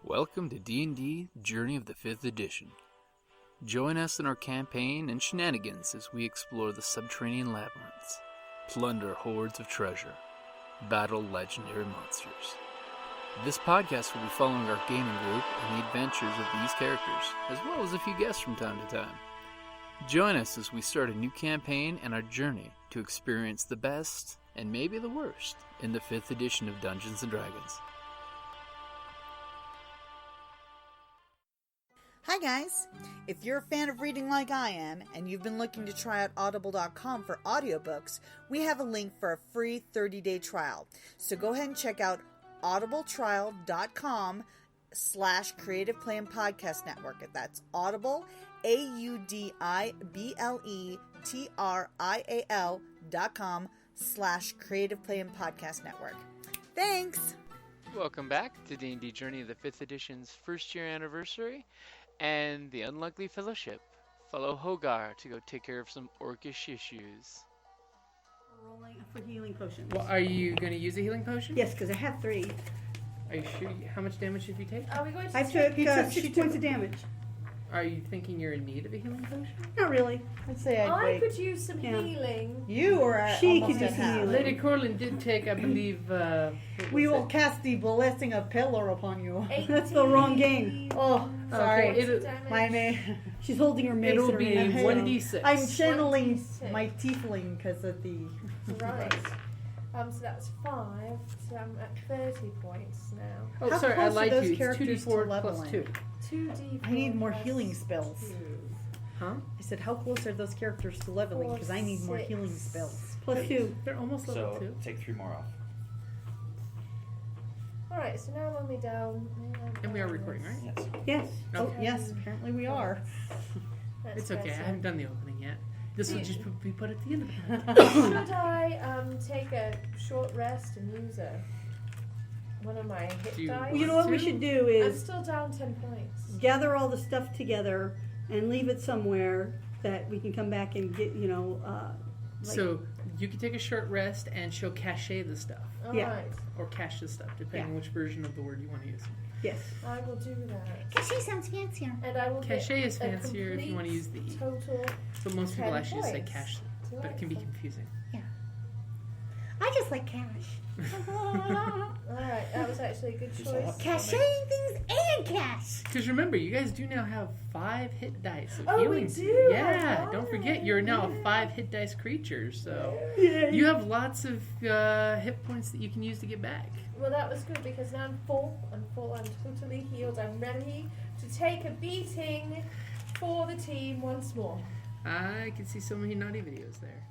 Welcome to D&D Journey of the 5th Edition. Join us in our campaign and shenanigans as we explore the subterranean labyrinths, plunder hordes of treasure, battle legendary monsters. This podcast will be following our gaming group and the adventures of these characters, as well as a few guests from time to time. Join us as we start a new campaign and our journey to experience the best, and maybe the worst, in the 5th edition of Dungeons & Dragons. Hi guys! If you're a fan of reading like I am, and you've been looking to try out audible.com for audiobooks, we have a link for a free 30-day trial. So go ahead and check out audibletrial.com/Creative Play and Podcast Network. That's Audible, audibletrial.com/Creative Play and Podcast Network. Thanks! Welcome back to D&D Journey of the 5th Edition's first year anniversary and the Unlikely Fellowship. Follow Hogar to go take care of some orcish issues. Rolling for healing potions. Well, are you going to use a healing potion? Yes, because I have 3. Are you sure? How much damage did you take? Are we going to I took 6 points of damage. Are you thinking you're in need of a healing potion? Not really. I'd say I'd I wait. could use some Yeah. healing. You or She almost could at use some half. healing. Lady Corlynn did take, I believe, We will cast the blessing of Pillar upon you. That's the wrong game. Oh, sorry. Okay, My name. She's holding her mace it'll in her be hand. 1d6. I'm channeling 26. my tiefling because of the. Right. So that's 5. So I'm at 30 points now. Oh, How sorry, I close are lied to those you. It's characters to 2d4 plus leveling? 2. 2d4. I need more plus healing spells. 2. Huh? I said, how close are those characters to leveling? Because I need more 6. healing spells. Plus 2. They're almost level So 2. take 3 more off. Alright, so now I'm only down. And we are recording, right? Yes. Yes. Oh, yes, apparently we are. That's It's okay. I better. haven't done the opening yet. This will just be put at the end of it. Should I take a short rest and use one of my hit Do you- dice? You know what we should do I'm is still down 10 points. gather all the stuff together and leave it somewhere that we can come back and get, So you can take a short rest and she'll cache the stuff. Yeah. Alright, Or cache the stuff, depending on which version of the word you want to use. yes. I will do that. Cachet sounds fancier. And I will Cache get is a fancier if you want to use the E. total. So most people 10 actually say points. cache, but it can be confusing. I just like cash. Alright, that was actually a good choice. Caching things and cash. Because remember, you guys do now have 5 hit dice of Oh, we healing. do? Yeah, Oh, don't forget, you're now a 5 hit dice creature, so Yay. you have lots of hit points that you can use to get back. Well, that was good because now I'm full. I'm totally healed. I'm ready to take a beating for the team once more. I can see so many naughty videos there.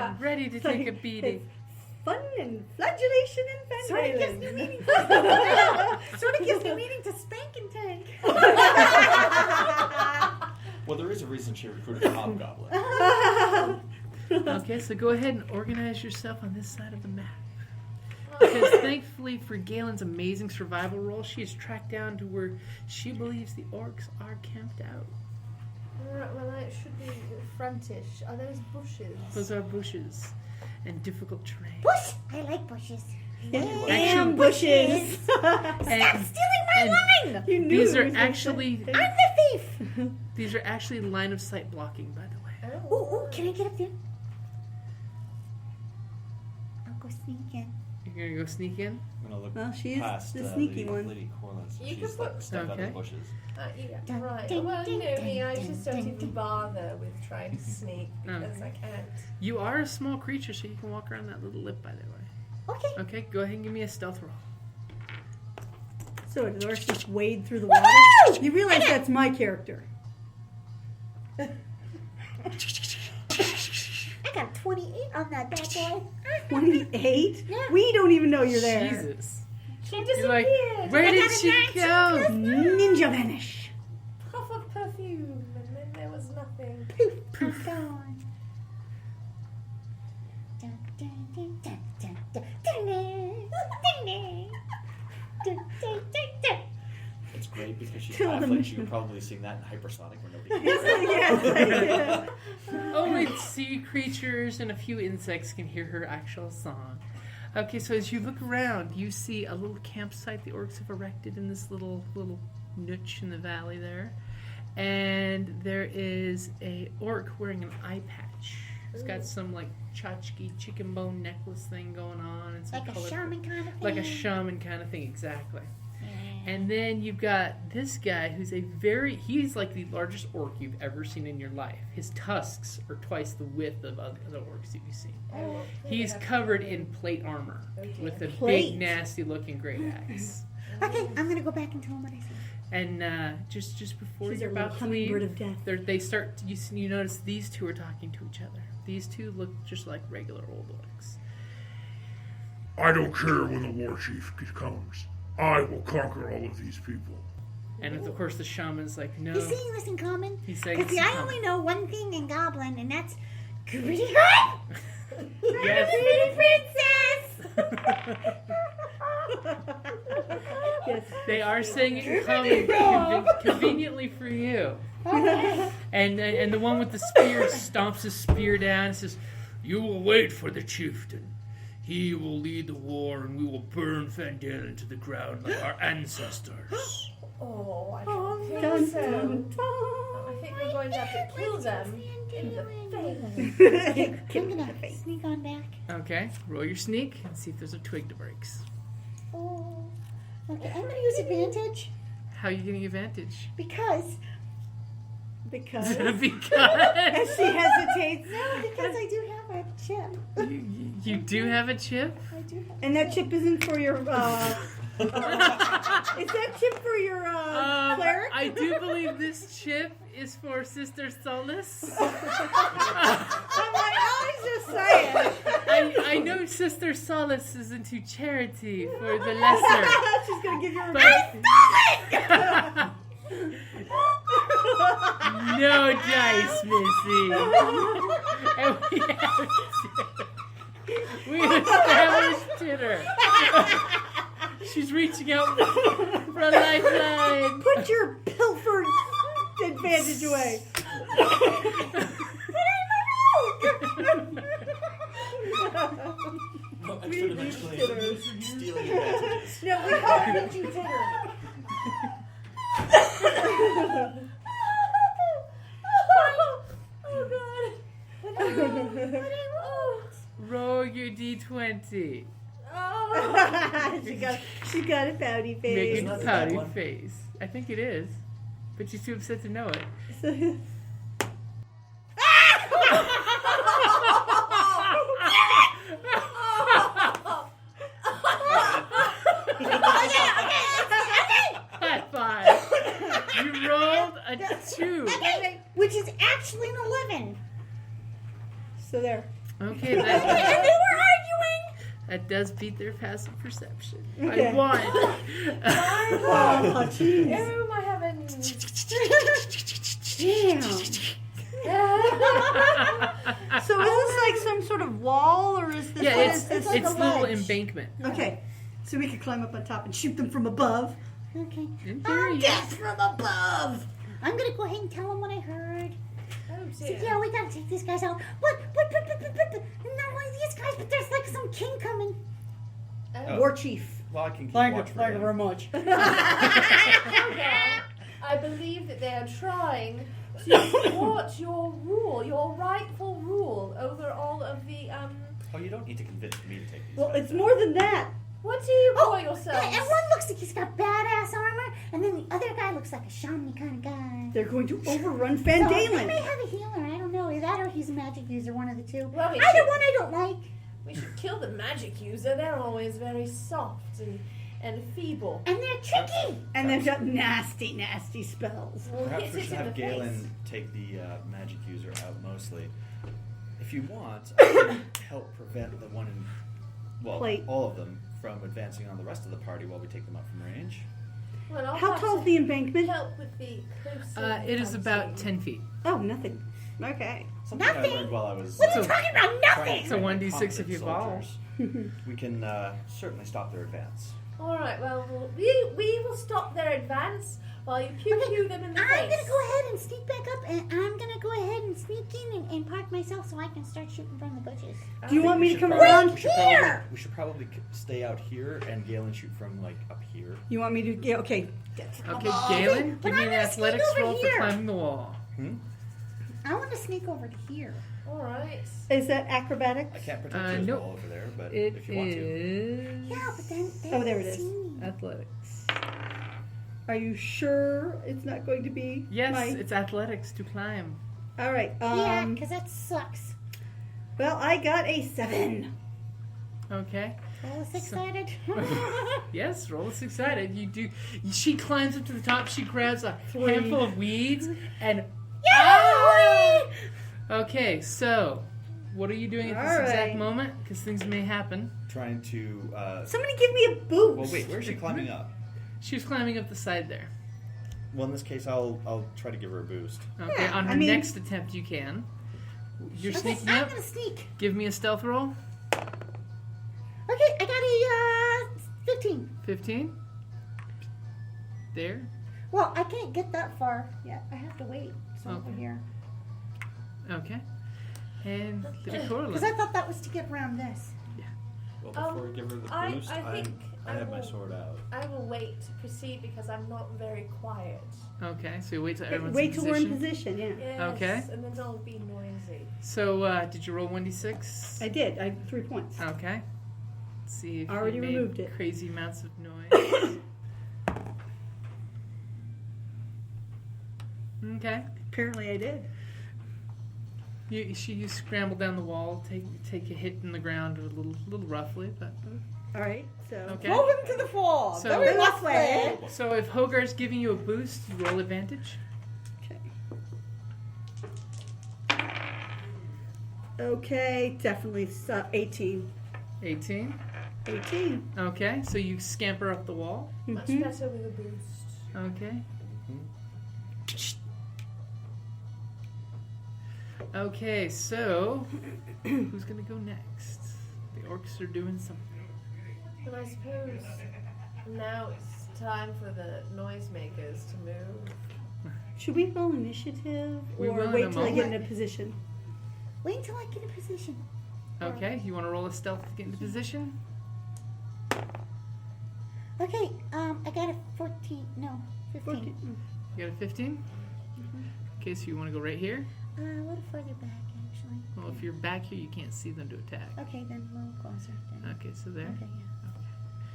I'm ready to take a beating. Fun and flagellation and Sort of gives me Phandalin. meaning. Sort of gives me meaning to spank and tank. Well, there is a reason she recruited a hobgoblin. Okay, so go ahead and organize yourself on this side of the map. Because thankfully for Galen's amazing survival roll, she is tracked down to where she believes the orcs are camped out. Alright, well, it should be frontish. Are those bushes? Those are bushes and difficult terrain. Bush. I like bushes. Damn bushes. Stop stealing my line. You knew These it are was actually I'm the thief. these are actually line of sight blocking, by the way. Ooh, ooh, can I get up there? I'll go sneak in. You're gonna go sneak in? I'm gonna look Well, she is past the sneaky one. Lady Corlynn. So You she's can like put- stepped out of Okay. the bushes. Yeah, right. Well, you know me, I just don't even bother with trying to sneak because I can't. You are a small creature, so you can walk around that little lip, by the way. Okay. Okay, go ahead and give me a stealth roll. So does ours just wade through the water? Woohoo! You realize that's my character. I got a 28 on that bad boy. 28? Yeah. We don't even know you're there. Jesus. She You're disappeared. like, where I did got a she 19 go? Ninja vanish. Puff of perfume, and then there was nothing. Poof. I'm gone. Dun, dun, dun, dun, dun, dun, dun, dun, dun, dun, dun. It's great because she's Tilda. halfling. She could probably sing that in hypersonic where nobody can hear Yeah. Only sea creatures and a few insects can hear her actual song. Okay, so as you look around, you see a little campsite the orcs have erected in this little niche in the valley there. And there is a orc wearing an eye patch. He's got some like tchotchke chicken bone necklace thing going on, and some Like a colorful- shaman kind of thing? like a shaman kind of thing, exactly. And then you've got this guy who's he's like the largest orc you've ever seen in your life. His tusks are twice the width of other orcs that you've seen. He's covered in plate armor with a big, nasty looking great axe. Okay, I'm gonna go back and tell him what I said. And just before She's you're a little about to hummingbird leave, of death. they start. You notice these two are talking to each other. These two look just like regular old orcs. I don't care when the war chief comes. I will conquer all of these people. And of course, the shaman's like, no. He's saying this in common? He's saying Because this in I common. only know one thing in Goblin, and that's pretty hot! Yes. Pretty princess! Yes. They are saying it in common conveniently for you. And the one with the spear stomps his spear down and says, "You will wait for the chieftain. He will lead the war, and we will burn Phandalin to the ground like our ancestors." Oh, I don't think Dun, so. dun, I think we're going to have to kill them in the face. I'm gonna sneak on back. Okay, roll your sneak and see if there's a twig to break. Oh. Okay, I'm gonna use advantage How are you getting advantage? because... Because Because she hesitates. No, because I do have a chip. you do have a chip. I do have And that chip isn't for your, is that chip for your, cleric? I do believe this chip is for Sister Solace. I'm like, I was just saying. I know Sister Solace is into charity for the lesser. She's gonna give you a But no dice, Missy. And we established dinner. She's reaching out for a lifeline. Put your pilfer advantage away. Extra-dimensionally stealing advantages. No, we hope that you did her. Roll your d20. she got a pouty Make face. a Not that pouty one. face. I think it is. But she's too upset to know it. High five. You rolled a 2. Okay, which is actually an 11. So there. Okay, And they were arguing. that does beat their passive perception. Okay. I won. Oh, jeez. Oh, my heavens. Damn. So is this like some sort of wall, or is this? Yeah, what it's is this? like a little ledge. embankment. Okay, so we could climb up on top and shoot them from above. Okay. In theory, yes. Death from above. I'm gonna go ahead and tell him what I heard. Oh, So, dear. yeah, we gotta take these guys out. But not only these guys, but there's like some king coming. Oh. War chief. Well, I can keep Thank you, watch for thank you him. very much. Hogar, I believe that they are trying to thwart your rule, your rightful rule over all of the, Oh, you don't need to convince me to take these Well, guys it's out. more than that. what do you call yourselves? And one looks like he's got badass armor, and then the other guy looks like a shaman kind of guy. They're going to overrun So he Phandalin. may have a healer. I don't know. Either that or he's a magic user. One of the two. Well, we Either should- one I don't like. We should kill the magic user. They're always very soft and feeble. And they're tricky. And they've got nasty, nasty spells. We'll Perhaps hit we it should in have the Gaelen face. take the magic user out mostly. If you want, I can help prevent the one in, well, Plate. all of them from advancing on the rest of the party while we take them out from range. Well, I'll How have tall to is the embankment? help with the closer It is about dancing. 10 feet. Oh, nothing. Okay. Something Nothing. I learned while I was What are you So- talking about? trying to Nothing. So train 1d6 if competent you evolve. soldiers. We can certainly stop their advance. All right. Well, we will stop their advance while you pew them in the face. I'm gonna go ahead and sneak back up, and I'm gonna go ahead and sneak in and park myself so I can start shooting from the bushes. Do you want me to come probably- around here? We should probably stay out here and Gaelen shoot from like up here. You want me to? Yeah, okay. Okay, Gaelen, but give me I'm an gonna athletics sneak over roll here. for climbing the wall. I want to sneak over to here. All right. Is that acrobatics? I can't protect you nope. all over there, but It if you want to. is Yeah, but then Oh, there it is. see me. athletics. Are you sure it's not going to be? Yes, my... it's athletics to climb. All right. Yeah, because that sucks. Well, I got a 7. Okay. I was excited. Yes, roll is excited. You do. She climbs up to the top. She grabs a handful of weeds and. Yay! Okay, so what are you doing at this All exact right. moment? Because things may happen. Trying to. Somebody give me a boost. Well, wait. Where is she climbing up? She was climbing up the side there. Well, in this case, I'll try to give her a boost. Okay, Yeah, on her I mean- next attempt, you can. You're Okay, sneaking I'm up. gonna sneak. Give me a stealth roll. Okay, I got a 15. 15. There. Well, I can't get that far yet. I have to wait. So over Okay. here. Okay. And the Because Corlynn. I thought that was to get around this. Well, before we give her the I boost, think I I have my will- sword out. I will wait to proceed because I'm not very quiet. Okay, so you wait till everyone's Wait in till we're in position. position. Yeah. Yes, Okay. and then I'll be noisy. So, did you roll 1d6? I did. I had 3 points. Okay. Let's see if Already you made removed it. crazy amounts of noise. Okay. Apparently, I did. You scramble down the wall, take a hit in the ground a little roughly, but All right. So. okay. Throw him to the floor. So- Very This way. roughly. So if Hogar's giving you a boost, you roll advantage. Okay. Definitely 18. 18. 18. Okay, so you scamper up the wall. Much Mhm. better with a boost. Okay. Okay, so who's gonna go next? The orcs are doing something. And I suppose now it's time for the noisemakers to move. Should we roll initiative We or will in wait a till I get in moment. a position? Wait until I get in position. Okay, you want to roll a stealth to get into position? Okay, I got a 14. No, 15. 14. You got a 15? Okay, so you want to go right here? A little further back, actually. Well, if you're back here, you can't see them to attack. Okay, then a little closer. Then. Okay, so there. Okay, yeah.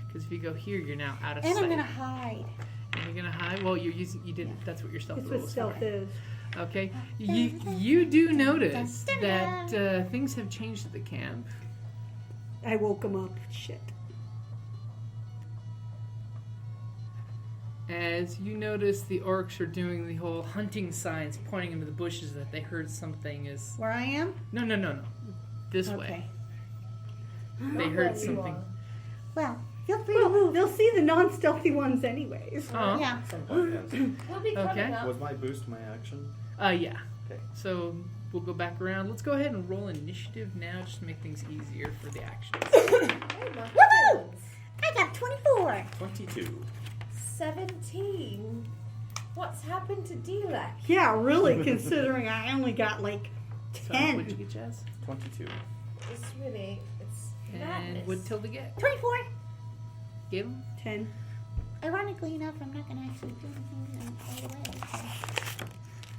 Because if you go here, you're now out of And sight. I'm gonna hide. And you're gonna hide. Well, you didn't. That's what your stealth That's roll what was stealth for. is. Okay, you do notice that things have changed at the camp. I woke him up. Shit. As you notice, the orcs are doing the whole hunting signs, pointing into the bushes that they heard something is. Where I am? No. This way. Okay. They Not heard where you something. are. Well, feel free to Well, move. they'll see the non-stealthy ones anyways. Oh. Yeah. At some point, yes. We'll be coming Okay. up. Was my boost my action? Yeah. Okay. So we'll go back around. Let's go ahead and roll initiative now, just to make things easier for the actions. Oh, my Woohoo! heavens. I got 24. 22. 17. What's happened to Delek? Yeah, really, considering I only got like So 10. what'd you get, Jazz? 22. It's really, it's And madness. what'd Tilda get? 24. Gaelen? 10. Ironically enough, I'm not gonna actually do anything right away. So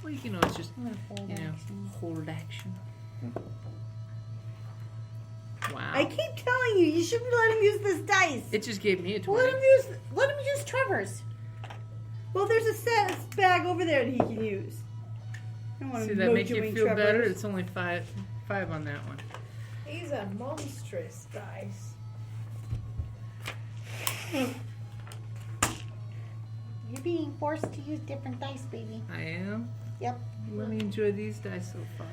Well, you can always just, I'm gonna hold action. hold action. Wow. I keep telling you, you shouldn't let him use this dice. It just gave me a 20. Let him use Trevor's. Well, there's a set bag over there that he can use. I don't want See, him that make you mojoing feel better? Trevor's. It's only five on that one. These are monstrous dice. You're being forced to use different dice, baby. I am? Yep. Let me enjoy these dice so far.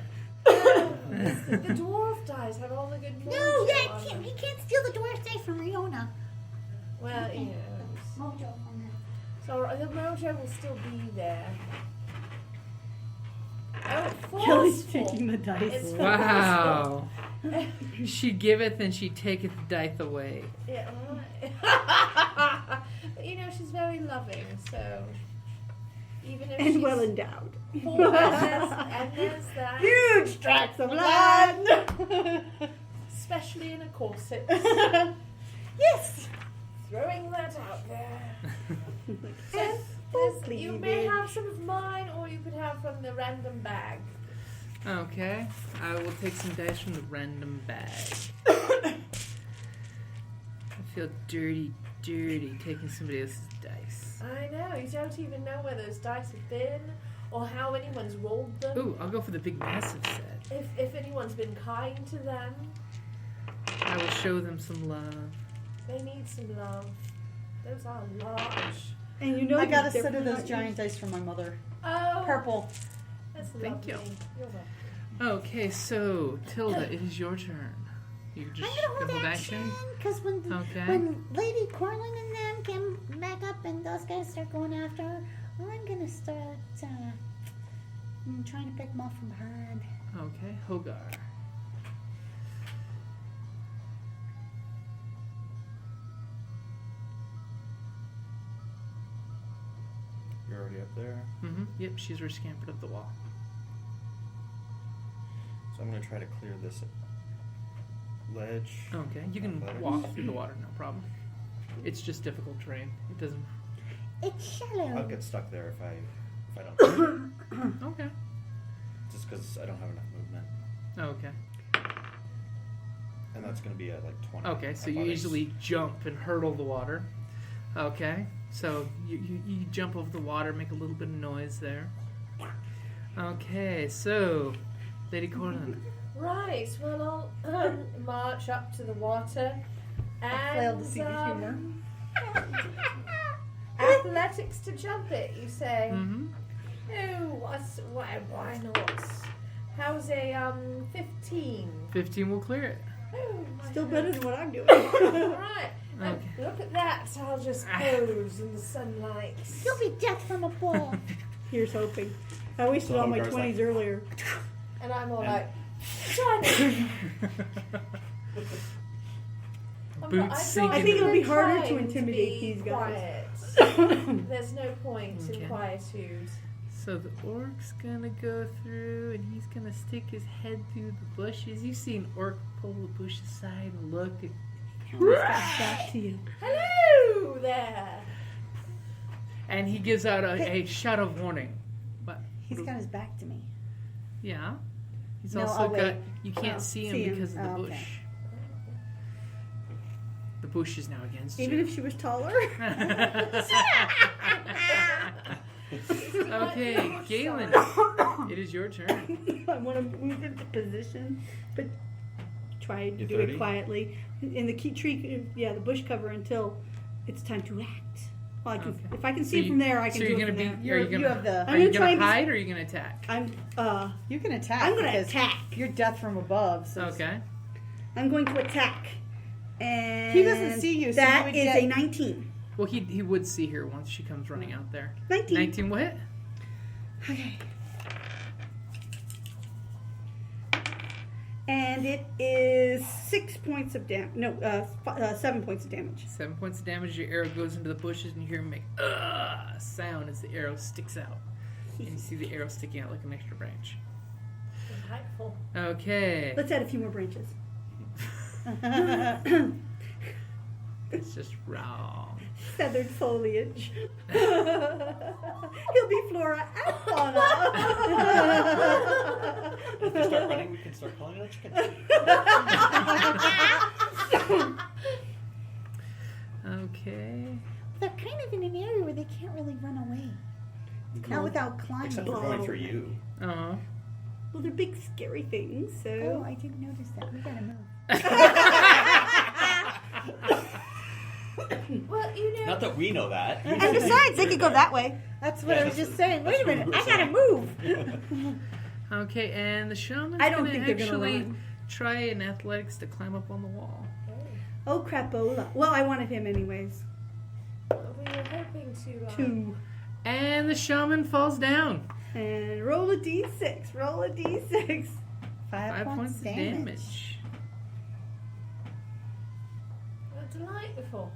The dwarf dice have all the good No, mojo yeah, on them. he can't steal the dwarf dice from Riona. Well, you know. Mojo from her. So the mojo will still be there. Kelly's forceful. taking the dice. It's Wow. She giveth and she taketh dice away. Yeah. But you know, she's very loving, so even if And she's well endowed. poor, and there's that, Huge tracts of land. especially in a corset. Yes. Throwing that out there. Yes. You may have some of mine, or you could have from the random bag. Okay. I will take some dice from the random bag. I feel dirty taking somebody else's dice. I know, you don't even know where those dice have been, or how anyone's rolled them. Ooh, I'll go for the big massive set. If anyone's been kind to them. I will show them some love. They need some love. Those are large. And you know I got a they're set of those not giant dice from my mother. Oh, Purple. that's Thank lovely. you. You're welcome. Okay, so Tilda, it is your turn. You just I'm gonna hold action. action because when Okay. when Lady Corlynn and them came back up and those guys start going after her, I'm gonna start trying to pick them off from behind. Okay, Hogar. You're already up there. Mm-hmm. Yep, she's scampered up the wall. So I'm going to try to clear this ledge. Okay, you can Athletics. walk through the water, no problem. It's just difficult terrain. It doesn't. It's shallow. I'll get stuck there if I don't. Okay. Just because I don't have enough movement. Okay. And that's going to be at like 20. Okay, so you athletics. easily jump and hurdle the water. Okay, so you jump over the water, make a little bit of noise there. Okay, so Lady Corlynn. Right, well, I'll march up to the water Failed and to see the humor. athletics to jump it, you say? Mm-hmm. Oh, why not? How's a 15? 15 will clear it. Oh, my Still better than what I'm doing. Right. Okay. Look at that. I'll just pose in the sunlight. You'll be death from a ball. Here's hoping. I wasted So all my Hogar's 20s like- earlier. And I'm all And- like, Johnny! Boots sink I think it'll be harder to trying intimidate be these guys. Quiet. There's no point Okay. in quietude. So the orc's gonna go through and he's gonna stick his head through the bushes. You see an orc pull the bush aside and look and Back to you. Hello there! and he gives out a shout of warning. What? He's got his back to me. Yeah. He's No, also I'll wait. got. You can't Oh, see him see him. because of the Oh, bush. okay. The bush is now against Even you. if she was taller. Okay, Gaelen, it is your turn. I want to move into position, but try to You're do 30? it quietly. In the key tree, the bush cover until it's time to act. Well, I can, Okay. if I can see So it from there, I so can you're do it gonna from be. there. Are you You gonna? have the. I'm Are you gonna try gonna and be- hide or are you gonna attack? You can attack. I'm gonna because attack. You're death from above. So Okay. I'm going to attack. And He doesn't see you, so you that would is get- a 19. Well, he would see her once she comes running out there. 19. 19 will hit. Okay. And it is 6 points of damage. No, 7 points of damage. 7 points of damage. Your arrow goes into the bushes, and you hear him make a sound as the arrow sticks out. And you see the arrow sticking out like an extra branch. Delightful. Okay. Let's add a few more branches. It's just wrong. Feathered foliage. He'll be flora and fauna. If we start running, we can start calling it a chicken. Okay. They're kind of in an area where they can't really run away. not without climbing. Except we're going through you. Oh. Well, they're big, scary things, Oh, so. I didn't notice that. We gotta move. Well, you know, Not that we know that. You And know besides, they you're could go there. that way. That's what I was that's- just saying. Wait a that's what minute, we were I gotta saying. move. Okay, and the shaman's I don't gonna think they're gonna actually run. try an athletics to climb up on the wall. Oh, crapola. Well, I wanted him anyways. we were hoping to. 2. And the shaman falls down. And roll a d6. Roll a d6. 5 points of damage. Delightful.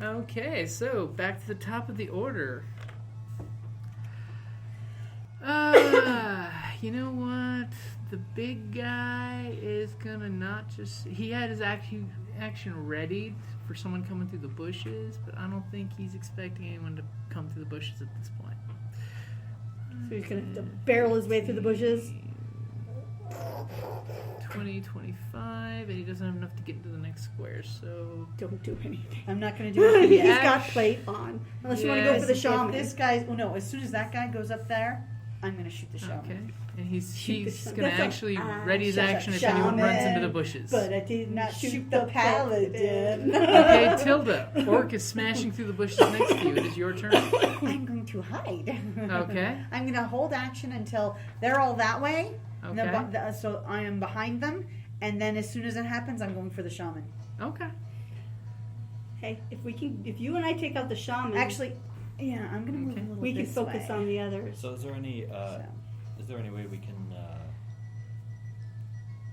Okay, so back to the top of the order. You know what? The big guy is gonna not just... He had his action ready for someone coming through the bushes, but I don't think he's expecting anyone to come through the bushes at this point. So he's going to have to barrel his way through the bushes. 20, 25, and he doesn't have enough to get into the next square, so... Don't do anything. I'm not going to do anything He's yet. got plate on. Unless you want to go for the shaman. If this guy... Well, no, as soon as that guy goes up there, I'm going to shoot the shaman. Okay. And he's Shoot going to the- actually ready his shut action up, if anyone runs into the shaman. bushes. But I did Not shoot the paladin. Okay, Tilda. Orc is smashing through the bushes next to you. It is your turn. I'm going to hide. Okay. I'm going to hold action until they're all that way. And then Okay. so I am behind them. And then as soon as it happens, I'm going for the shaman. Okay. Hey, if you and I take out the shaman, Actually, yeah, I'm going to move Okay. a little we can this focus way. on the others. So is there any way we can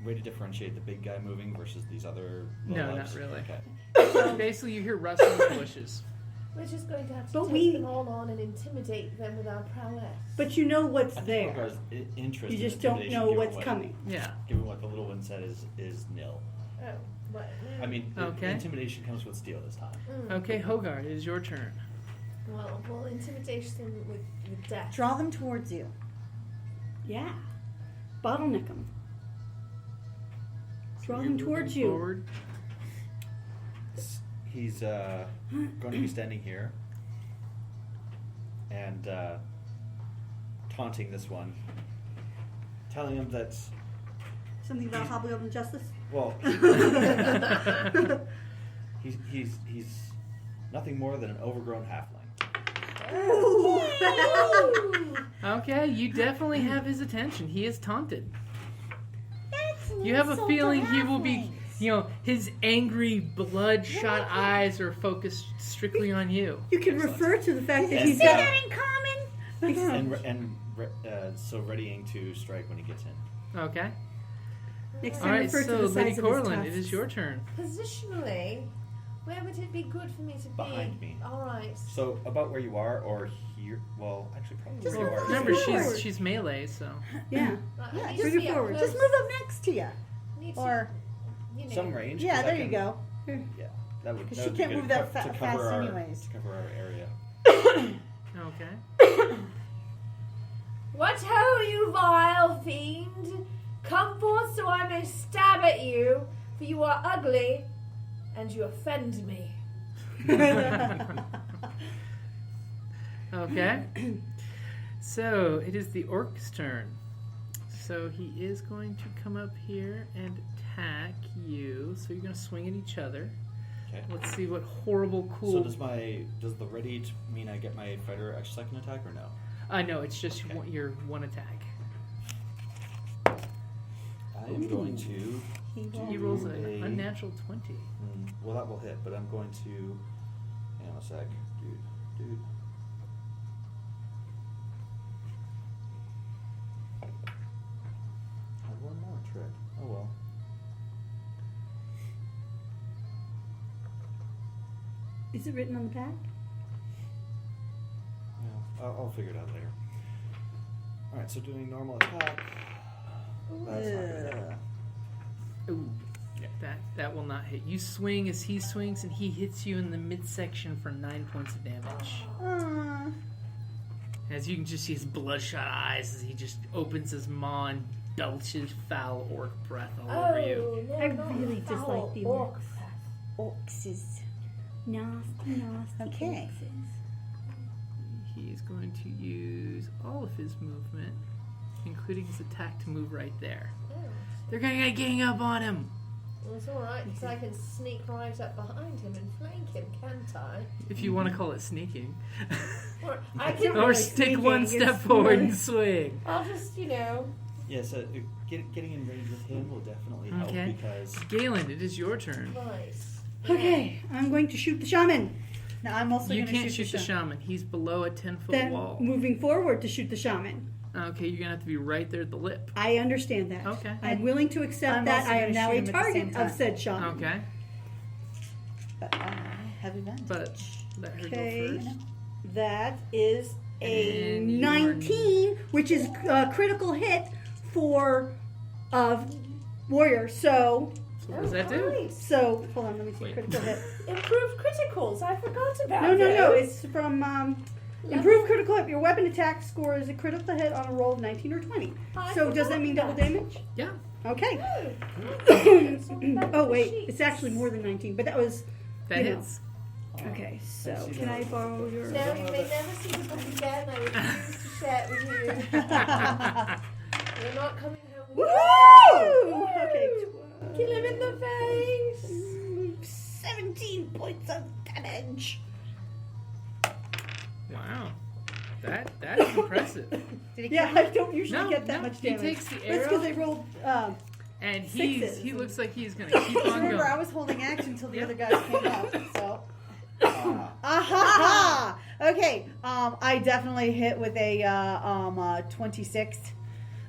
way to differentiate the big guy moving versus these other No, low-lives? not really. Okay. Basically, you hear rustling in the bushes. We're just going to have to But take we- them all on and intimidate them with our prowess. But you know what's I think there. Hogar's interest You in just don't intimidation, know given what's what- coming. Yeah. Given what the little one said is nil. Oh, what? I mean, Okay. intimidation comes with steel this time. Okay, Hogar, it is your turn. Well, intimidation with death. Draw them towards you. Yeah. Bottleneck them. Draw them You're towards moving you. Forward. He's going to be standing here and taunting this one, telling him that, Something about hobgoblin justice? well, he's nothing more than an overgrown halfling. Okay, you definitely have his attention. He is taunted. That's an You have a insult feeling to he will be, halflings. his angry, bloodshot eyes are focused strictly on you. You can refer to the fact that Yes. he's See got... that in common? So readying to strike when he gets in. Okay. Next All time right, refer to so the Lady size of his Corlynn, tusks. it is your turn. Positionally, where would it be good for me to be? Behind me. All right. So about where you are, or here? Well, actually, probably Just where you are. Remember, forward. she's melee, so. Yeah. Right, Yeah, I need just to bring it be up forward. close. Just move up next to you. Need to, Or, you know, Some range. yeah, 'cause I there you can- go. Yeah, that would. Because that she would be can't good move to that to fast cover our, anyways. To cover our area. Okay. What ho, you vile fiend! Come forth so I may stab at you, for you are ugly, and you offend me. Okay. So it is the orc's turn. So he is going to come up here and attack you. So you're going to swing at each other. Okay. Let's see what horrible, cool. So does the ready mean I get my fighter extra second attack or no? No, it's just Okay. your one attack. I am going to. He rolls do an unnatural 20. Well, that will hit, but I'm going to. Hang on a sec, dude. I had one more trick. Oh well. Is it written on the pack? Yeah, I'll figure it out later. All right, so doing normal attack. That's not gonna hit. Ooh. That will not hit. You swing as he swings, and he hits you in the midsection for 9 points of damage. As you can just see his bloodshot eyes as he just opens his maw and belches foul orc breath all over you. No, I not really foul dislike the orc. Orcs. Nasty Okay. cases. He's going to use all of his movement, including his attack, to move right there. Oh, They're going to gang up on him. well, it's alright, because I can sneak right up behind him and flank him, can't I? If you want to call it sneaking. Or I can. Or really stick sneaking, one it's step forward really- and swing. I'll just, Yeah, so getting in range with him will definitely help Okay. because Gaelen, it is your turn. right. Okay, I'm going to shoot the shaman. Now I'm also You going to can't shoot the shaman. He's below a 10-foot Then wall. moving forward to shoot the shaman. Okay, you're gonna have to be right there at the lip. I understand that. Okay. I'm willing to accept I'm that. also I gonna am now shoot a him at the target same of time. said shaman. Okay. But I have advantage. But let her Okay. go first. That is a And you 19, which is a critical hit for warrior. So So what does that do? Nice. hold on, let me see. Wait. Critical hit. Improved criticals. I forgot about No. those. It's from improved critical hit. Your weapon attack score is a critical hit on a roll of 19 or 20. I So does that forgot mean double that. damage? Yeah. Okay. Oh, Oh wait, it's actually more than 19, but that was That You know. hits. okay. So see can that. I borrow your? No, you may never see the book again. I refuse to share it with you. You're not coming home with Woo! Okay. Kill him in the face. 17 points of damage. Wow. That's impressive. Yeah, I don't usually No, get that no, much he damage. takes the That's arrow. because they rolled. And Sixes. he looks like he's gonna keep on Remember, going. I was holding action until the other guys came up. So. Ah. Okay. I definitely hit with a 26.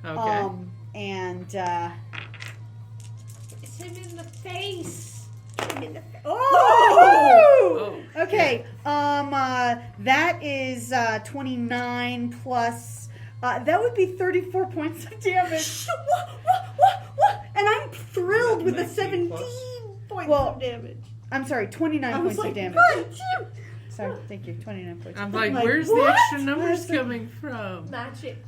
Okay. And It's him in the face. oh! Oh. Okay. That is 29 plus. That would be 34 points of damage. What? And I'm thrilled with the 19 17 plus. points Well, of damage. I'm sorry, 29 I was points like, of damage. what? Sorry, thank you. 29 points. I'm like, like, where's what? the extra numbers coming from? Magic.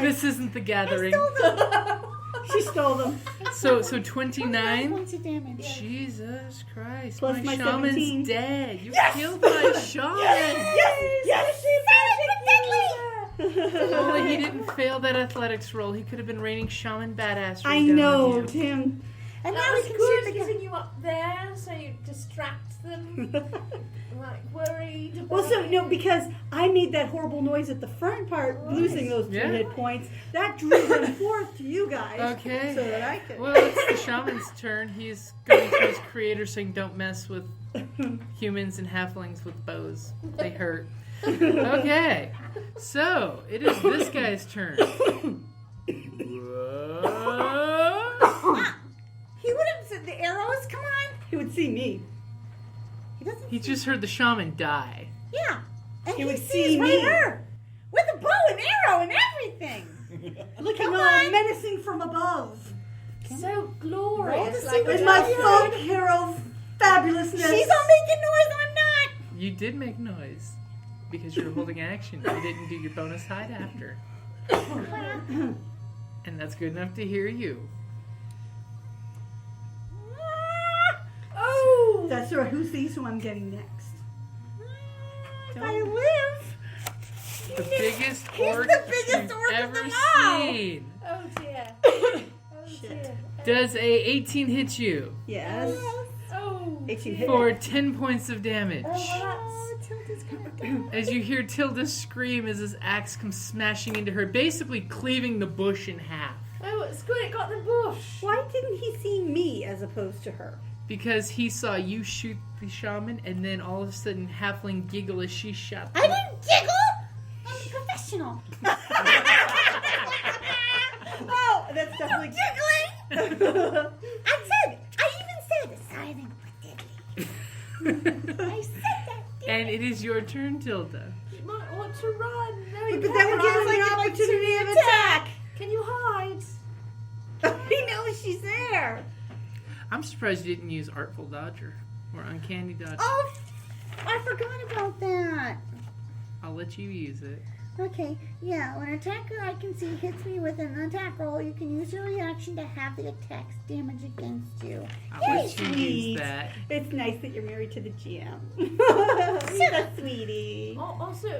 This isn't the gathering. She stole them. So 29 29. points of damage. Jesus Christ! Plus my shaman's 17. dead. You killed my shaman. Yes! If only he didn't fail that athletics roll, he could have been reigning shaman badass. I down know, with you. Tim. And That now we was can good shoot the getting you up there so you distract them. Like worried about Well, so no, you. because I made that horrible noise at the front part, losing those 2 Yeah. hit points. That drew them forth to you guys. Okay. So that I could. Well, it's the shaman's turn. He's going to his creator saying, "Don't mess with humans and halflings with bows. They hurt." Okay. So it is this guy's turn. Whoa. He would have said the arrows. Come on. He would see me. He doesn't. He just heard the shaman die. Yeah. And He he, would sees see right me. her with a bow and arrow and everything. Looking Come all on. menacing from above. so Roll glorious. to Like see With what my Yeah. folk hero fabulousness. She's all making noise. I'm not. You did make noise because you were holding action. You didn't do your bonus hide after. And that's good enough to hear you. Oh! That's right. Who sees who I'm getting next? I live. The biggest He's orc the biggest you've orc of ever them all. seen. Oh dear. Oh dear. Does a 18 hit you Yes. Oh. 18 hit. for 10 points of damage? Oh, well, Tilda's gonna die. As you hear Tilda scream as his axe comes smashing into her, basically cleaving the bush in half. oh, it's good. It got the bush. Why didn't he see me as opposed to her? Because he saw you shoot the shaman, and then all of a sudden, halfling giggle as she shot. I didn't giggle. I'm a professional. Oh, that's definitely Giggling. I even said silent but deadly. I said that. And it is your turn, Tilda. You might want to run. No, you But that would can't give run. him an opportunity of attack. Can you hide? He knows she's there. I'm surprised you didn't use Artful Dodger or Uncanny Dodger. Oh, I forgot about that. I'll let you use it. Okay, yeah, when an attacker I can see hits me with an attack roll, you can use your reaction to have the attack's damage against you. I'll Yay, let you sweet. use that. It's nice that you're married to the GM. Shut up, sweetie. Also,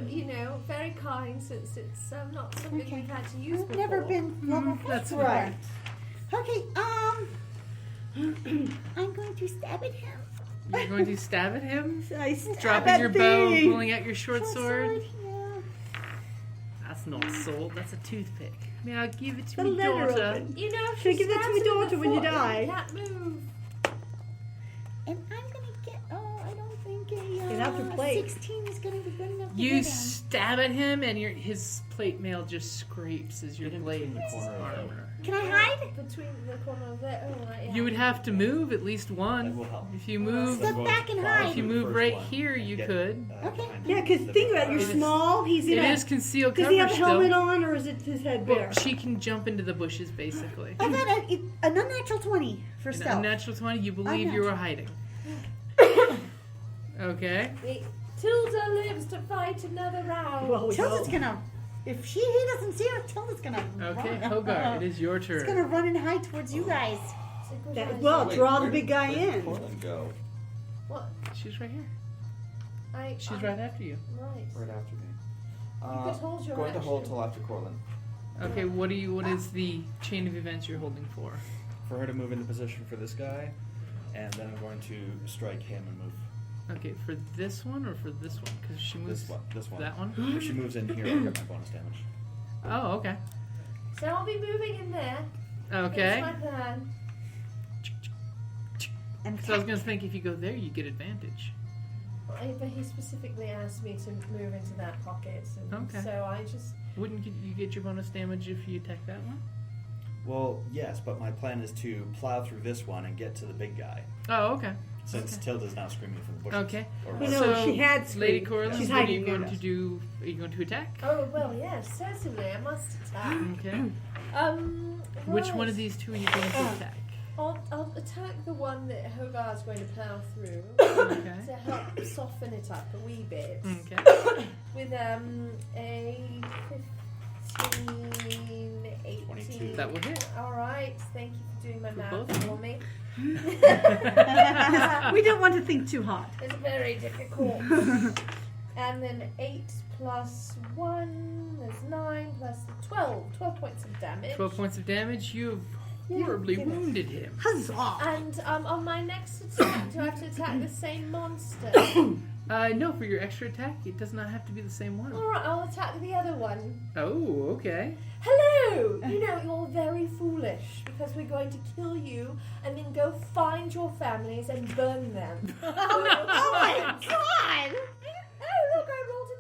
very kind since it's not something Okay. we've had to use I've before. never been level 4. That's Right. Okay, I'm going to stab at him. You're going to stab at him? I stab Dropping at your bow, thee. pulling out your short sword? Yeah. That's not a sword, that's a toothpick. May I give it to The my letter daughter? open. You know, if Should I she give that to stabs my him in daughter the when you foot, die? He can't move. And I'm going to get, I don't Enough to plate. 16 is going to be good enough to You hit him. stab at him, and his plate mail just scrapes as your Get in blade between the hits his corner of the- armor. Can I hide? Between the corner of there. Oh, right, yeah. You would have to move at least That one. will help. If you move, Step back and hide. if you move First right one here, and you get, could. Okay. Yeah, because think about it. You're It is- small. He's in It a. is concealed Does coverage he have a helmet still. on, or is it his head bare? Well, she can jump into the bushes, basically. I got an unnatural 20 for An stealth. unnatural 20, you believe you were Unnatural. hiding. Okay. Tilda lives to fight another round. Well, we Tilda's don't. gonna. If he doesn't see her, Tilda's gonna. Okay, run. Hogar, it is your She's turn. gonna run and hide towards you guys. Well, Wait, draw the where big did- guy where did in. Corlynn go? What? She's right here. She's I'm- right after you. Right. Right after me. You could hold your Going to hold action. till after Corlynn. Okay, what is the chain of events you're holding for? For her to move into position for this guy, and then I'm going to strike him and move Okay, for this one or for this one? Because she moves this one. that one. If she moves in here, I'll get my bonus damage. Oh, okay. So I'll be moving in there. Okay. That's my plan. And So I was gonna think if you go there, you get advantage. But he specifically asked me to move into that pocket. And Okay. So I just. Wouldn't you get your bonus damage if you attack that one? Well, yes, but my plan is to plow through this one and get to the big guy, Oh, okay. since Okay. Tilda's now screaming from the bushes. Okay. Or You know, So, she had Lady screamed. Corlynn, She's what are hiding you going behind to us. do? Are you going to attack? Oh well, yes, certainly I must attack. Okay. Which one right. of these two are you going to attack? I'll attack the one that Hogar's going to plow through Okay. to help soften it up a wee bit. Okay. With a 15, 18. 22. That will hit. All right, thank you for doing my For math both? for me. We don't want to think too hard. It's very difficult. And then 8 plus 1 is 9 plus 12. 12 points of damage. 12 points of damage. You have horribly wounded him. Huzzah! And on my next attack, do I have to attack the same monster? No, for your extra attack, it does not have to be the same one. Alright, I'll attack the other one. Oh, okay. Hello! You know, you're very foolish because we're going to kill you and then go find your families and burn them. oh my god! Oh, look, I rolled a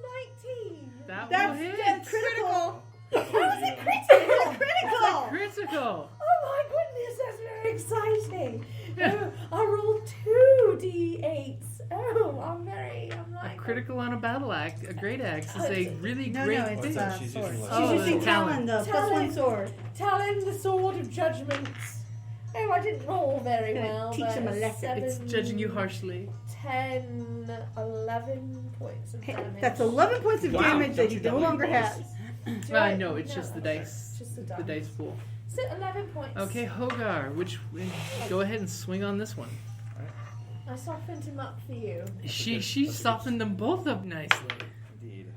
19. That That's, will hit. that's critical. How is it critical? Critical. Critical. Oh my goodness, that's very exciting. Oh, I rolled 2 d8s. Oh, I'm like... A critical on a battle axe, a great axe, is a really No, great no, it's thing. She's sword. using like Oh, She's using the Talon, the Talon. +1 sword. Talon, the sword of judgment. Oh, I didn't roll very Gonna well. teach but him a lesson. It's judging you harshly. 10, 11 points of damage. That's 11 points of Wow. damage that Don't he you no double longer your has. bonus? Do I- No, it's just the dice. Just the The dice pool. So 11 points. Okay, Hogar, go ahead and swing on this one. I softened him up for you. She that's a good- softened them both up nicely. Indeed.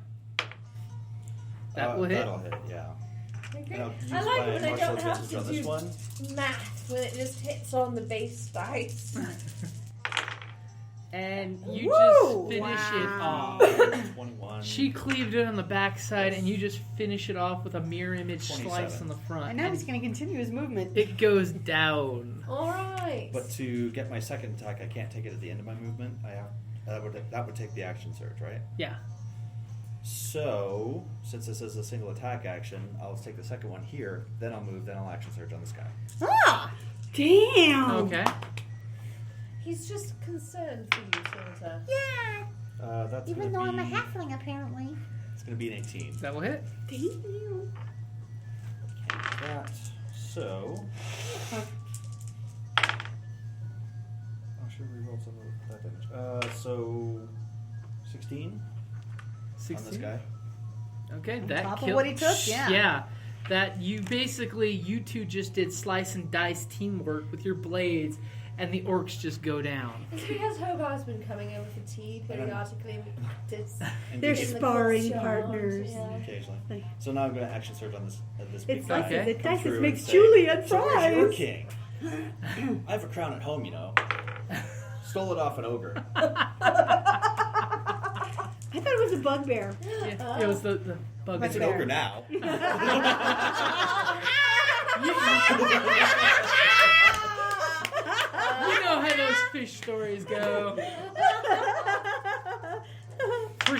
That will hit. That'll hit, yeah. Okay. And I'll use I like my when I martial don't have advantage to on this do one. math when it just hits on the base dice. And you Woo! just finish it Wow. off. 21. She cleaved it on the backside, and you just finish it off with a mirror image 27. slice on the front. And now he's going to continue his movement. It goes down. Alright. But to get my second attack, I can't take it at the end of my movement. I have that would take the action surge, right? Yeah. So, since this is a single attack action, I'll take the second one here. Then I'll move. Then I'll action surge on this guy. Ah! Damn. Okay. He's just concerned for you, Tilda. Yeah, That's even though gonna I'm a be- halfling, apparently. It's going to be an 18. That will hit. Damn. That. So. I should reroll some of that damage. So 16 on this 16. guy. Okay, that top of killed. what he took, yeah. Yeah. That you two just did slice and dice teamwork with your blades, and the orcs just go down. It's because Hogar's been coming over for tea periodically. and we practice They're in the sparring courtyard, partners. yeah. Occasionally. So now I'm going to action surge on this big It's guy. like Okay. the Come dice through that and makes say, Juliet "So where's your fries. king? I have a crown at home, you know. Stole it off an ogre. I thought it was a bugbear. Yeah, it was the bug. It's an ogre now. You know how those fish stories go.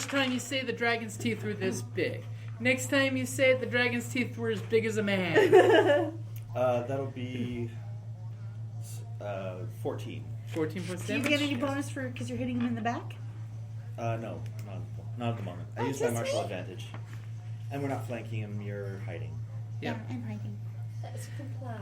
first time you say the dragon's teeth were this big. Next time you say it, the dragon's teeth were as big as a man. That'll be 14. 14 points Do you damage. get any bonus for because you're hitting him in the back? No, not at the moment. I use my martial advantage. And we're not flanking him, you're hiding. Yep. Yeah, I'm hiding. That's a good plan.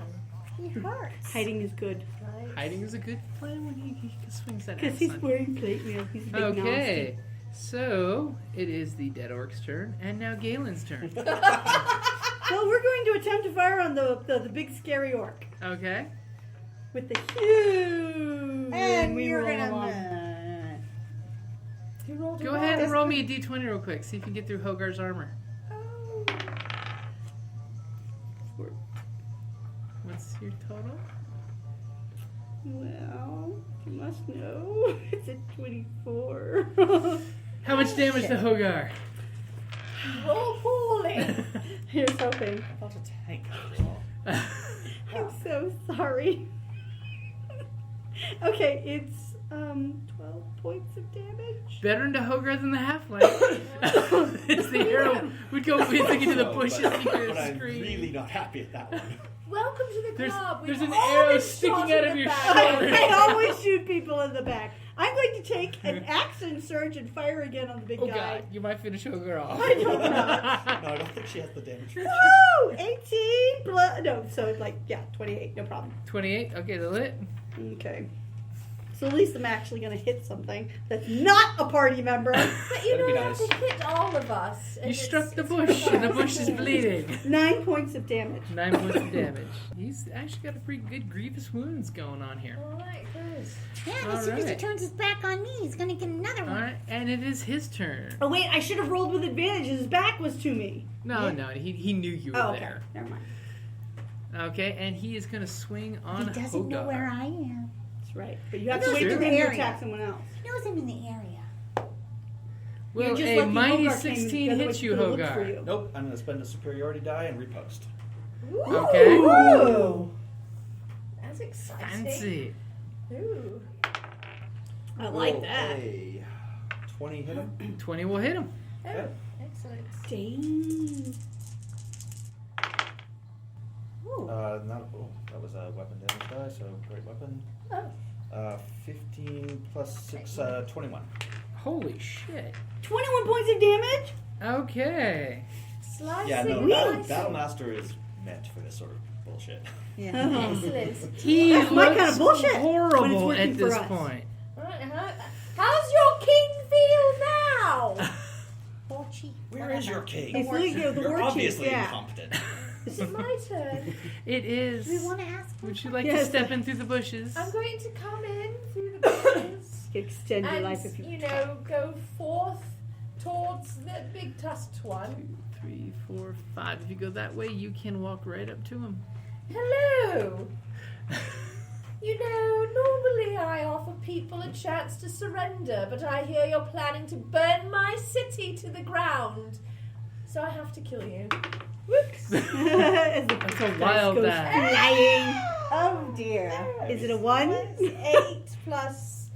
It hurts. Hiding is good. Right? Hiding is a good plan when he swings that Because axe he's on. wearing plate mail. He's a big Okay, so it is the dead orc's turn, and now Galen's turn. nasty. Well, we're going to attempt to fire on the big scary orc Okay. with the huge. And we you're roll gonna along. Who rolled Go a ahead and one? roll me a d20 real quick. See if you can get through Hogar's armor. Oh. What's your total? Well, you must know it's a 24. How much damage to Hogar? Roll poorly. Here's hoping. I thought a tank after all. I'm so sorry. Okay, it's 12 points of damage. Better to Hogar than the half-life. It's the arrow. We'd go whizzing into the bushes and you hear But a I'm scream. really not happy at that one. Welcome to the club. There's We've an all arrow been sticking shot out in of the your back. shoulder. I always shoot people in the back. I'm going to take an axe and surge and fire again on the big Oh guy. god, you might finish Hogar off. I don't know. No, I don't think she has the damage. Woo! 18 plus. No, so like, yeah, 28, no problem. 28? Okay, that'll hit. Okay. So at least I'm actually going to hit something that's not a party member. But you That'd be don't nice. have to hit all of us. You struck the bush, and the bush is bleeding. 9 points of damage. 9 points of damage. He's actually got a pretty good grievous wounds going on here. Alright, good. Yeah, as soon as he Alright. turns his back on me, he's gonna get another one. Alright, and it is his turn. Oh, wait, I should have rolled with advantage. His back was to me. No, he knew you were Oh, okay. there. Never mind. Okay, and he is going to swing on He doesn't Hogar. know where I am. That's right. But you have to He wait knows for the him to area. attack someone else. He knows I'm in the area. Well, You're just a lucky mighty Hogar came 16 the other hits way you, to look for Hogar. you. Nope, I'm going to spend a superiority die and repost. Okay. Ooh. That's exciting. Fancy. Ooh. I like Roll that. a 20 hit him. 20 will hit him. Oh, Okay. excellent. Dang. That was a weapon damage die, so great weapon. Oh. 15 plus 6, 21. Holy shit. 21 points of damage? Okay. Slicing. Yeah, no, slicing. Battlemaster is meant for this sort of bullshit. Excellent. He That's my looks kind of bullshit when it's horrible working at for this us. point. Right, how's your king feel now? Borchi. Where is your king? He's looking at the You're war chief, obviously yeah. incompetent. Is it my turn? It is. Do we want to ask him? Would you like to Yes. step in through the bushes? I'm going to come in through the bushes Extend your and, life if you go forth towards the big tusked one. 3, 4, 5. If you go that way, you can walk right up to him. Hello. Normally I offer people a chance to surrender, but I hear you're planning to burn my city to the ground. So I have to kill you. Whoops. As the That's a dice wild goes die. flying. Oh dear. Is it a 1? 8 plus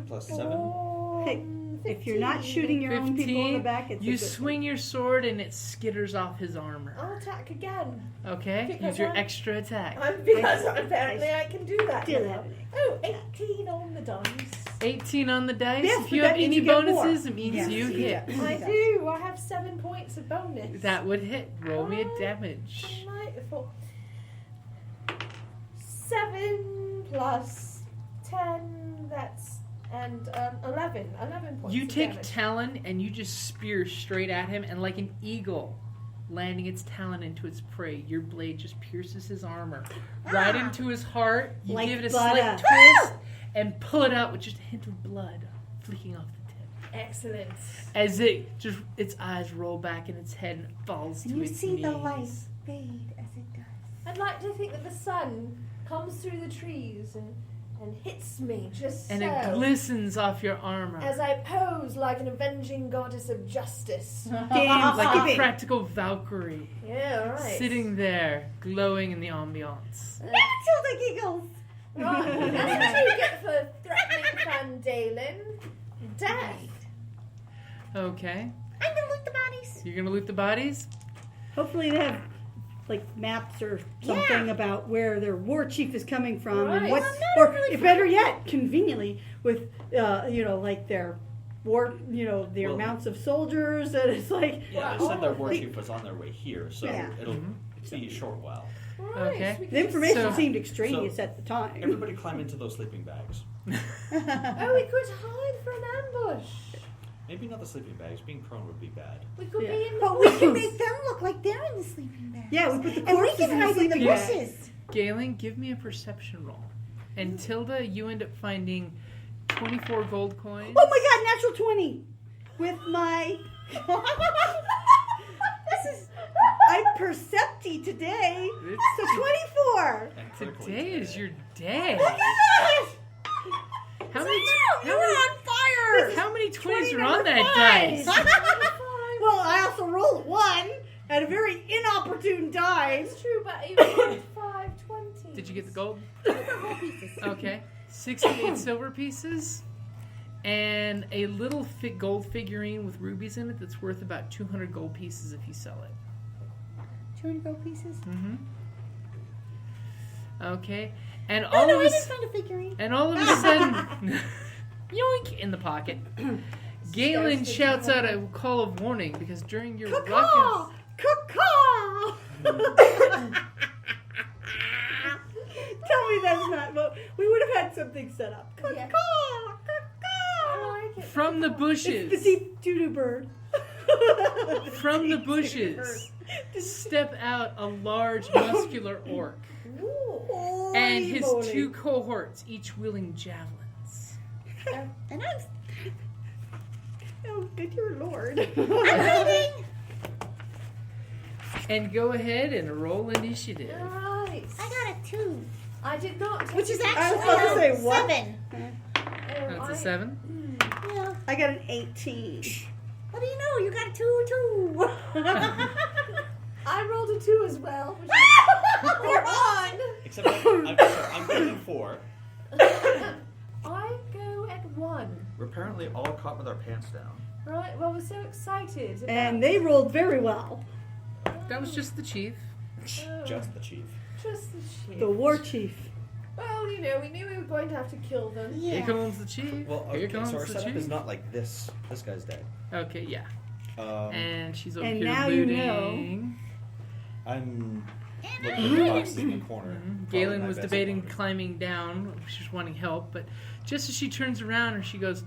Plus 7. Hey, if you're not shooting your own people in the 15. back, it's a You good swing your sword and it skitters off his armor. I'll attack again. Okay? Because Use your I'm- extra attack. Because apparently I can do that. Still now. have it. Oh, 18 on the dice. 18 on the dice. Yes, If but you that have means any you get more. bonuses, it means Yes. you hit. I do. I have 7 points of bonus. That would hit. Roll me a damage. Delightful. 7 plus 10, and 11. 11 points You of take damage. talon and you just spear straight at him, and like an eagle landing its talon into its prey, your blade just pierces his armor right into his heart. You Like give it a butter. slight twist and pull it out with just a hint of blood flicking off the tip. Excellent. As its eyes roll back in its head and it falls to And you its see knees. the light fade as it does. I'd like to think that the sun comes through the trees and hits me just And so. it glistens off your armor. As I pose like an avenging goddess of justice. Damn, Like a skipping. practical Valkyrie. Yeah, right. Sitting there, glowing in the ambiance. Tilda giggles. Right, that's what you get for threatening Phandalin. Death. Okay. I'm gonna loot the bodies. You're gonna loot the bodies? Hopefully they have like maps or something about where their war chief is coming from and Right. what, Well, or if better yet, conveniently with like their war, their Well- amounts of soldiers, and it's like Yeah, they said their war chief was on their way here, so Yeah. it'll be a short while. Right, Okay. so we the can just- information So- seemed extraneous so at the time. Everybody climb into those sleeping bags. Oh, we could hide for an ambush. Maybe not the sleeping bags. Being prone would be bad. We could Yeah. be in the But we can bushes. make them look like they're in the sleeping bag. Yeah, we put the And we corpses can in the hide in the sleeping bag. bushes. Galen, give me a perception roll. And Tilda, you end up finding 24 gold coins. Oh my god, natural 20 with my. I'm percepty today, so 24. And critically Today is today. your day. How many? You're on fire. How many 20s 20 are on that number dice? Well, I also rolled 1 at a very inopportune time. It's true, but even with 520. Did you get the gold? Gold pieces. Okay. 68 silver pieces. And a little gold figurine with rubies in it that's worth about 200 gold pieces if you sell it. 200 gold pieces. Mm-hmm. Okay. And No, all no, of I a just found a figurine. And all of a sudden, yoink, in the pocket. Galen shouts out a call of warning because during your Caw! ruckus... Caw! Tell me that's not. Well, we would have had something set up. Caw! Yeah. Caw! I like it. From the It's bushes, the deep doo-doo bird. from the bushes, step out a large muscular orc and his Holy 2 cohorts, each wielding javelins. And I'm Oh, good your lord. hiding. And go ahead and roll initiative. Nice. I got a 2, I did not. which is I was actually about to a say, what? 7. That's a 7. Yeah. I got an 18. What do you know? You got a 2 too. I rolled a 2 as well. We're on. Except I'm getting 4. I go at 1. We're apparently all caught with our pants down. Right, well, we're so excited. About And they rolled very well. That was just the chief. Just the chief. Just the shit. The war chief. Well, we knew we were going to have to kill them. Here Yeah. comes the chief. Well, Here okay, comes so our the setup chief. is not like this. This guy's dead. Okay, yeah. And she's over And here now you looting. I'm looking at the box in the corner. Galen Probably was my best debating opponent. climbing down. She was wanting help, but just as she turns around and she goes,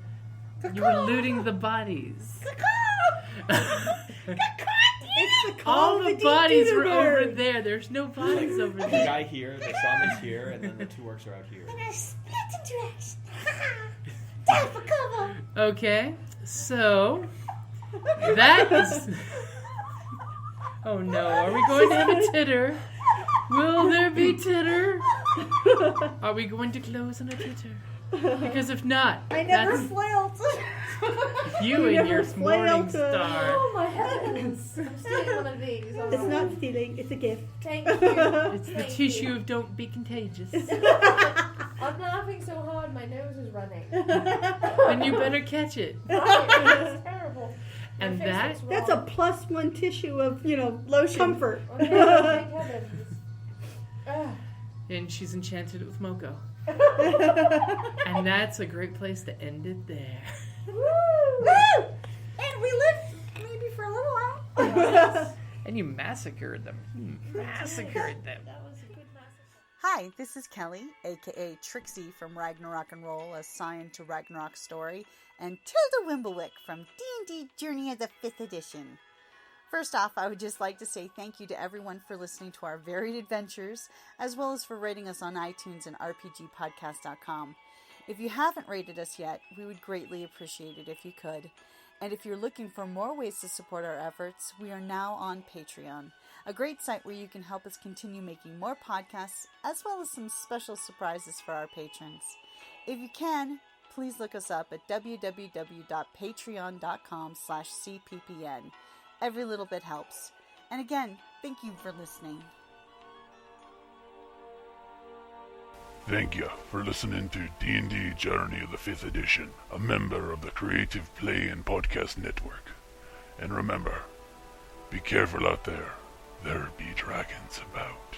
"You were looting the bodies." It's the call All of the deep bodies doo-doo were over bird. there. There's no bodies over The there. guy here, the shaman's here, and then the 2 orcs are out here. And I split into action. Dive for cover. Okay, so that is. Oh no, are we going to have a titter? Will there be titter? Are we going to close on a titter? Because if not, I never that's flailed. you and your never morning flailed. star. Oh my heavens! I'm stealing one of these. It's not stealing, it's a gift. Thank you. It's the Thank tissue you. of don't be contagious. I'm laughing so hard, my nose is running. And you better catch it. It's terrible. My And face that- looks wrong. That's a +1 tissue of, lotion. Comfort. Okay, thank heavens. Ugh. And she's enchanted with Moko. And that's a great place to end it there. Woo! And we lived maybe for a little while. And you massacred them. You massacred them. That was a good massacre. Hi, this is Kellie, aka Trixie from Ragnarok and Roll, assigned to Ragnarok Story, and Tilda Wimblewick from D&D Journey of the 5th Edition. First off, I would just like to say thank you to everyone for listening to our varied adventures, as well as for rating us on iTunes and RPGpodcast.com. If you haven't rated us yet, we would greatly appreciate it if you could. And if you're looking for more ways to support our efforts, we are now on Patreon, a great site where you can help us continue making more podcasts, as well as some special surprises for our patrons. If you can, please look us up at www.patreon.com/cppn. Every little bit helps. And again, thank you for listening. Thank you for listening to D&D Journey of the 5th Edition, a member of the Creative Play and Podcast Network. And remember, be careful out there. There be dragons about.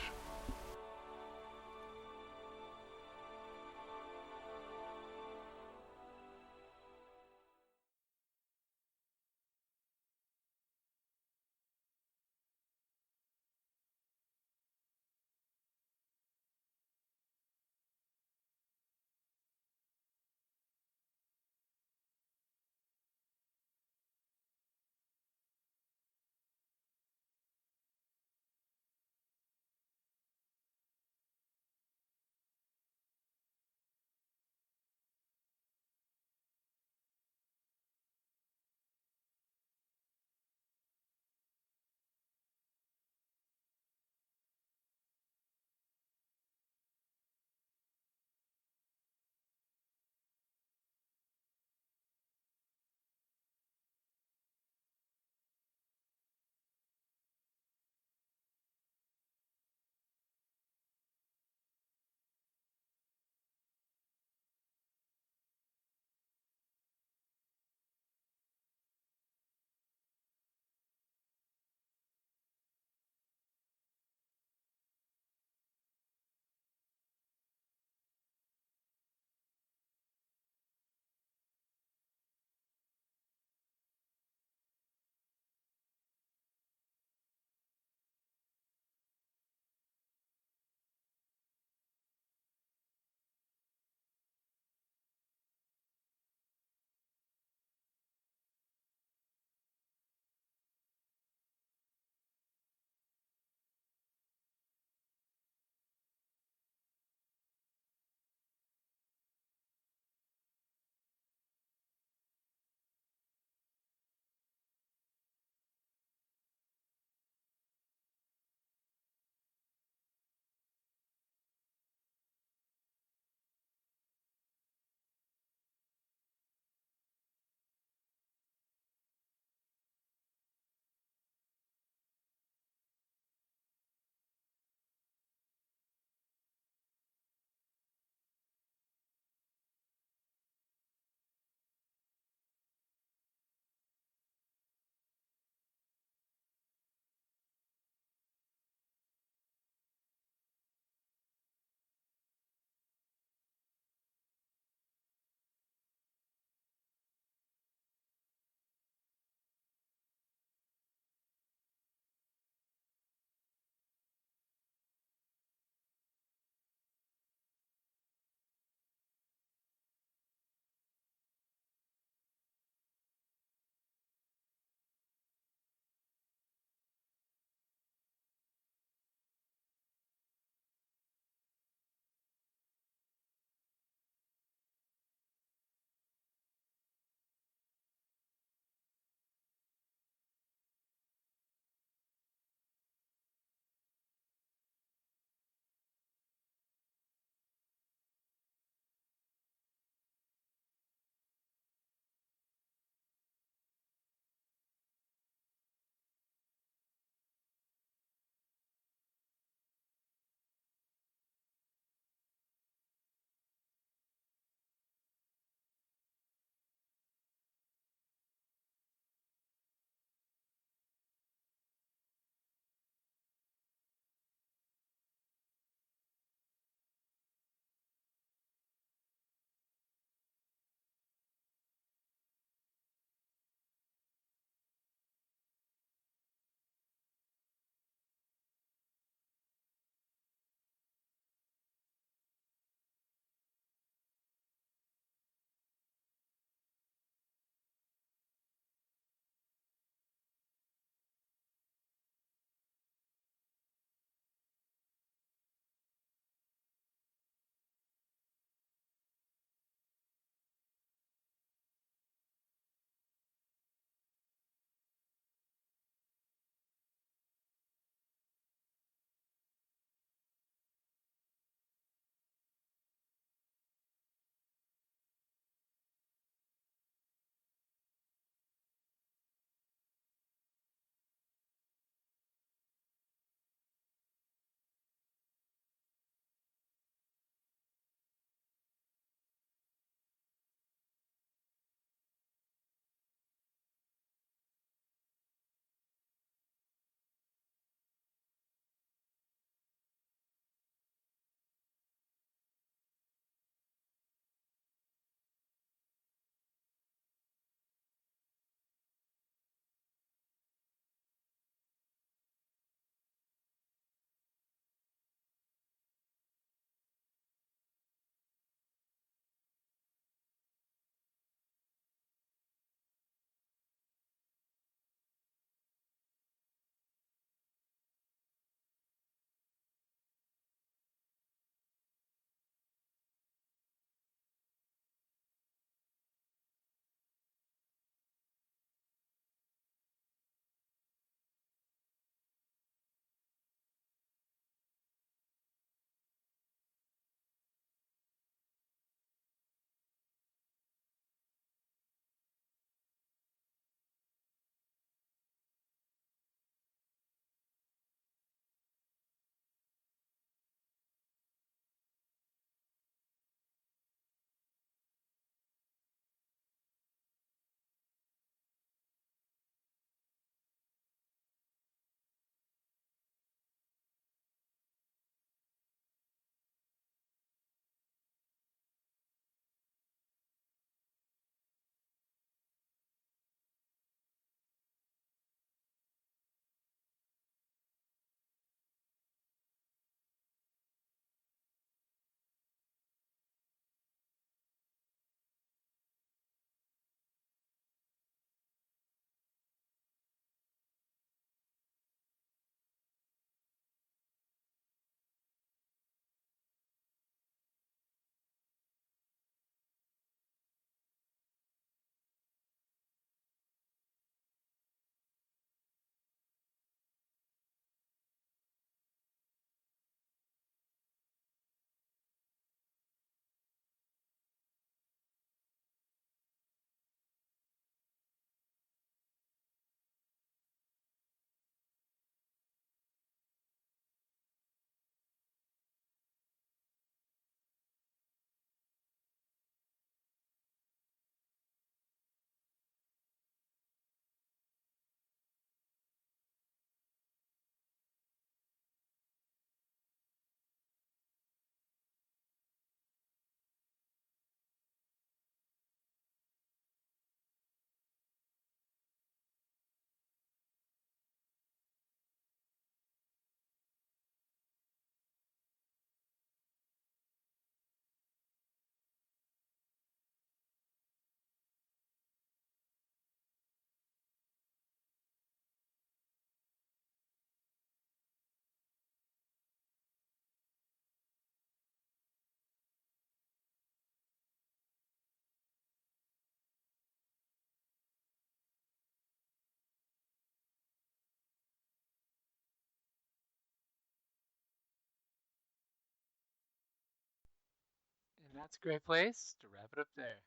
that's a great place to wrap it up there.